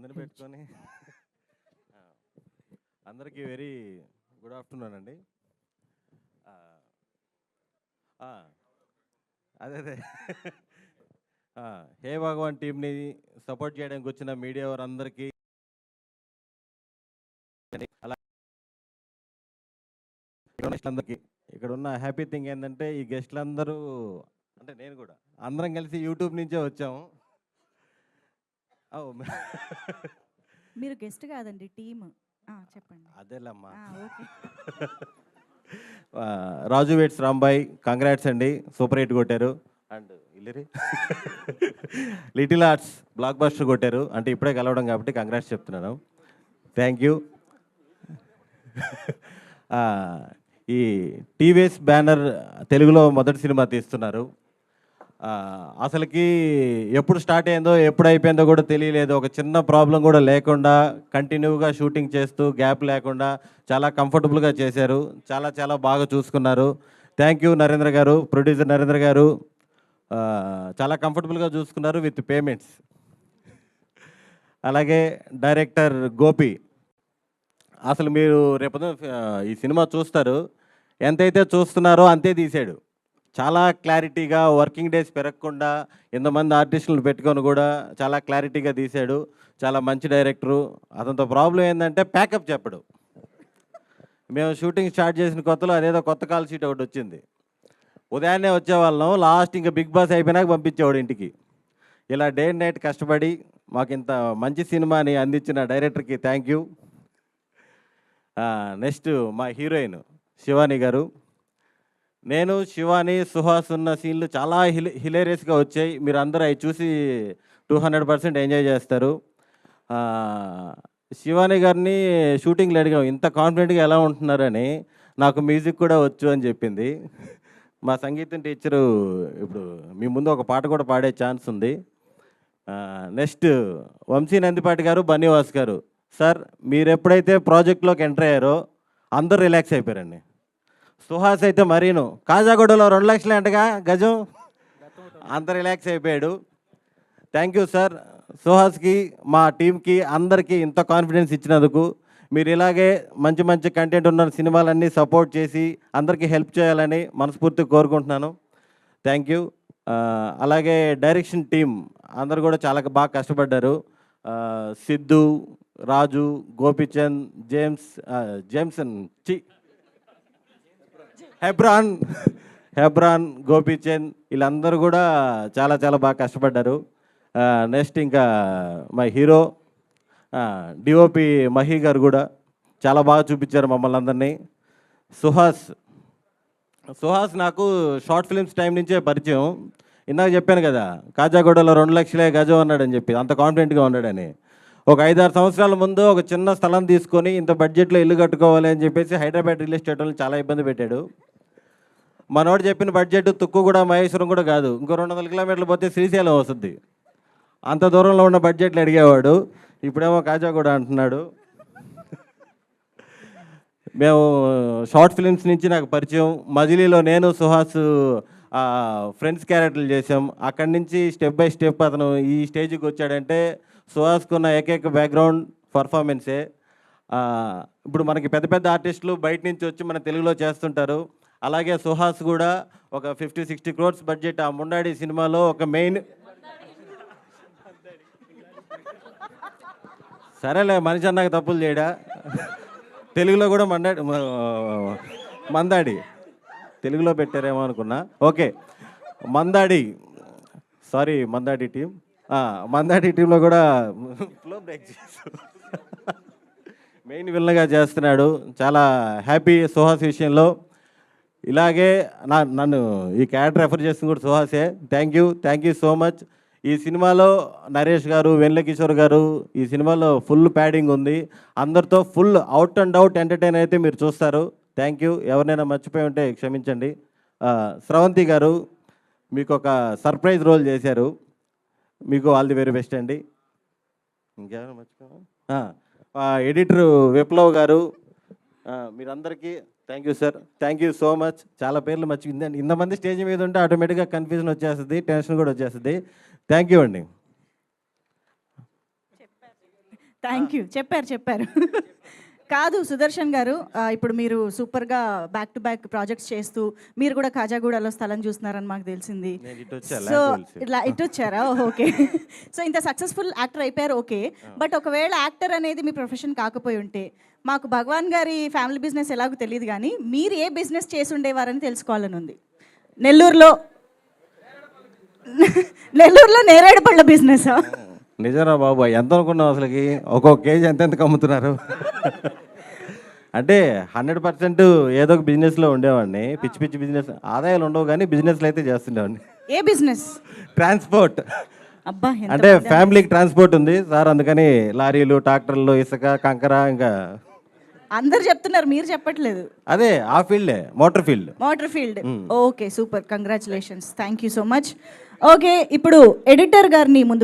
మందిని పెట్టుకొని అందరికీ వెరీ గుడ్ ఆఫ్టర్నూన్ అండి. అదే అదే హే భగవాన్ టీంని సపోర్ట్ చేయడానికి వచ్చిన మీడియా వారందరికీ, అలా గెస్ట్లందరికీ ఇక్కడ ఉన్న హ్యాపీ థింగ్ ఏంటంటే ఈ గెస్ట్లందరూ అంటే నేను కూడా అందరం కలిసి యూట్యూబ్ నుంచే వచ్చాము. మీరు గెస్ట్ కాదండి, టీమ్. చెప్పండి. అదేలమ్మా. Okay. Raju weds Rambai, congrats అండి, సూపర్ హిట్ కొట్టారు. అండ్ ఇల్లిరి లిటిల్ ఆర్ట్స్ బ్లాక్ బస్టర్ కొట్టారు. అంటే ఇప్పుడే కలవడం కాబట్టి కంగ్రాట్స్ చెప్తున్నాను. Thank you. ఈ టీవీఎస్ బ్యానర్ తెలుగులో మొదటి సినిమా తీస్తున్నారు. అసలుకి ఎప్పుడు స్టార్ట్ అయిందో ఎప్పుడు అయిపోయిందో కూడా తెలియలేదు. ఒక చిన్న ప్రాబ్లం కూడా లేకుండా కంటిన్యూగా షూటింగ్ చేస్తూ గ్యాప్ లేకుండా చాలా కంఫర్టబుల్గా చేశారు. చాలా చాలా బాగా చూసుకున్నారు. థ్యాంక్ యూ నరేంద్ర గారు, ప్రొడ్యూసర్ నరేంద్ర గారు. చాలా కంఫర్టబుల్గా చూసుకున్నారు విత్ పేమెంట్స్. అలాగే డైరెక్టర్ గోపి, అసలు మీరు రేపు ఈ సినిమా చూస్తారు, ఎంతైతే చూస్తున్నారో అంతే తీసాడు. చాలా క్లారిటీగా, వర్కింగ్ డేస్ పెరగకుండా ఎంతమంది ఆర్టిస్టులను పెట్టుకొని కూడా చాలా క్లారిటీగా తీశాడు. చాలా మంచి డైరెక్టరు. అతనితో ప్రాబ్లం ఏంటంటే ప్యాకప్ చెప్పడు. మేము షూటింగ్ స్టార్ట్ చేసిన కొత్తలో అదేదో కొత్త కాల్ షీట్ ఒకటి వచ్చింది. ఉదయాన్నే వచ్చేవాళ్ళం, లాస్ట్ ఇంకా బిగ్ బాస్ అయిపోయినాక పంపించేవాడు ఇంటికి. ఇలా డే అండ్ నైట్ కష్టపడి మాకు ఇంత మంచి సినిమాని అందించిన డైరెక్టర్కి థ్యాంక్ యూ. నెక్స్ట్ మా హీరోయిన్ శివాని గారు. నేను శివాని సుహాస్ ఉన్న సీన్లు చాలా హిలేరియస్గా వచ్చాయి. మీరు అందరూ అవి చూసి 200% ఎంజాయ్ చేస్తారు. శివాని గారిని షూటింగ్లో అడిగాం, ఇంత కాన్ఫిడెంట్గా ఎలా ఉంటున్నారని. నాకు మ్యూజిక్ కూడా వచ్చు అని చెప్పింది. మా సంగీతం టీచరు ఇప్పుడు మీ ముందు ఒక పాట కూడా పాడే ఛాన్స్ ఉంది. నెక్స్ట్ వంశీ నందిపాటి గారు, బన్నీవాస్ గారు. సార్ మీరు ఎప్పుడైతే ప్రాజెక్ట్లోకి ఎంటర్ అయ్యారో అందరూ రిలాక్స్ అయిపోయారండి. సుహాస్ అయితే మరీను, కాజాగూడలో 2 లక్షలు అంటగా గజం, అంత రిలాక్స్ అయిపోయాడు. Thank you sir. సుహాస్కి, మా టీంకి, అందరికీ ఇంత కాన్ఫిడెన్స్ ఇచ్చినందుకు. మీరు ఇలాగే మంచి మంచి కంటెంట్ ఉన్న సినిమాలన్నీ సపోర్ట్ చేసి అందరికీ హెల్ప్ చేయాలని మనస్ఫూర్తిగా కోరుకుంటున్నాను. Thank you. అలాగే డైరెక్షన్ టీం అందరు కూడా చాలా బాగా కష్టపడ్డారు. సిద్ధు, రాజు, గోపిచంద్, జేమ్సన్, హెబ్రాన్, గోపిచంద్, వీళ్ళందరూ కూడా చాలా చాలా బాగా కష్టపడ్డారు. నెక్స్ట్ ఇంకా మా హీరో డిఓపి మహి గారు కూడా చాలా బాగా చూపించారు మమ్మల్ని అందరినీ. సుహాస్ నాకు షార్ట్ ఫిల్మ్స్ టైం నుంచే పరిచయం. ఇందాక చెప్పాను కదా, కాజాగూడలో 2 లక్షలే గజం అన్నాడని చెప్పి, అంత కాన్ఫిడెంట్గా ఉన్నాడని. ఒక 5-6 సంవత్సరాల ముందు ఒక చిన్న స్థలం తీసుకొని ఇంత బడ్జెట్లో ఇల్లు కట్టుకోవాలి అని చెప్పేసి హైదరాబాద్ రియల్ ఎస్టేట్ వాళ్ళు చాలా ఇబ్బంది పెట్టాడు. మనోడు చెప్పిన బడ్జెట్ తుక్కు కూడా మహేశ్వరం కూడా కాదు, ఇంకో 200 కిలోమీటర్లు పోతే శ్రీశైలం వస్తుంది. అంత దూరంలో ఉన్న బడ్జెట్లు అడిగేవాడు. ఇప్పుడేమో కాజాగూడ అంటున్నాడు. మేము షార్ట్ ఫిలిమ్స్ నుంచి నాకు పరిచయం. మజిలీలో నేను సుహాస్ ఫ్రెండ్స్ క్యారెక్టర్లు చేసాం. అక్కడి నుంచి స్టెప్ బై స్టెప్ అతను ఈ స్టేజ్కి వచ్చాడంటే సుహాస్కున్న ఏకైక బ్యాక్గ్రౌండ్ పర్ఫార్మెన్సే. ఇప్పుడు మనకి పెద్ద పెద్ద ఆర్టిస్టులు బయట నుంచి వచ్చి మన తెలుగులో చేస్తుంటారు. అలాగే సుహాస్ కూడా ఒక 50-60 crores బడ్జెట్ ఆ ముండాడి సినిమాలో ఒక మెయిన్, సరేలే మనిషి అన్నాక తప్పులు చేయడా, తెలుగులో కూడా మందాడి తెలుగులో పెట్టారేమో అనుకున్నా. ఓకే, మందాడి టీం, మందాడి టీంలో కూడా ఫ్లో బ్రేక్ చేస్తాడు, మెయిన్ విల్లన్గా చేస్తున్నాడు. చాలా హ్యాపీ సుహాస్ విషయంలో. ఇలాగే నన్ను ఈ క్యారెక్టర్ రెఫర్ చేస్తుంది కూడా సుహాసే. Thank you so much. ఈ సినిమాలో నరేష్ గారు, వెన్నెల కిషోర్ గారు, ఈ సినిమాలో ఫుల్ ప్యాడింగ్ ఉంది. అందరితో full out and out entertain అయితే మీరు చూస్తారు. Thank you. ఎవరినైనా మర్చిపోయి ఉంటే క్షమించండి. స్రవంతి గారు మీకు ఒక సర్ప్రైజ్ రోల్ చేశారు, మీకు ఆల్ ది వెరీ బెస్ట్ అండి. ఇంకెవరైనా మర్చిపోయా, ఎడిటర్ విప్లవ్ గారు, మీరందరికీ thank you sir. Thank you so much. చాలా పేర్లు మర్చిపోయిందండి. ఇంతమంది స్టేజ్ మీద ఉంటే ఆటోమేటిక్గా కన్ఫ్యూజన్ వచ్చేస్తుంది, టెన్షన్ కూడా వచ్చేస్తుంది. థ్యాంక్ యూ అండి. థ్యాంక్ యూ, చెప్పారు. కాదు సుదర్శన్ గారు, ఇప్పుడు మీరు సూపర్గా బ్యాక్ టు బ్యాక్ ప్రాజెక్ట్స్ చేస్తూ మీరు కూడా కాజాగూడలో స్థలం చూస్తున్నారని మాకు తెలిసింది. నేను ఇటు వచ్చా, సో ల్యాండ్ ఇలా ఇటు వచ్చారా? ఓకే. సో ఇంత సక్సెస్ఫుల్ యాక్టర్ అయిపోయారు, ఓకే. బట్ ఒకవేళ యాక్టర్ అనేది మీ ప్రొఫెషన్ కాకపోయి ఉంటే, మాకు భగవాన్ గారి ఫ్యామిలీ బిజినెస్ ఎలాగో తెలియదు కానీ మీరు ఏ బిజినెస్ చేసి ఉండేవారని తెలుసుకోవాలని ఉంది. నెల్లూరులో నేరేడుపళ్ళ బిజినెస్. నిజరా బాబు, ఎంత అనుకున్నావు అసలుకి? ఒక్కొక్క కేజీ ఎంతెంతకు అమ్ముతున్నారు? అంటే 100% ఏదో ఒక బిజినెస్లో ఉండేవాడిని. పిచ్చి బిజినెస్ ఆదాయాలు ఉండవు కానీ బిజినెస్లు అయితే చేస్తుండేవాడిని. ఏ బిజినెస్? ట్రాన్స్పోర్ట్. అబ్బా, అంటే ఫ్యామిలీకి ట్రాన్స్పోర్ట్ ఉంది సార్, అందుకని లారీలు, ట్రాక్టర్లు, ఇసుక, కంకర, ఇంకా అందరు చెప్తున్నారు, మీరు చెప్పట్లేదు. అదే ఆ ఫీల్డే, motor field. Okay, super, congratulations, thank you so much. Okay, ఇప్పుడు ఎడిటర్ గారిని ముందుకు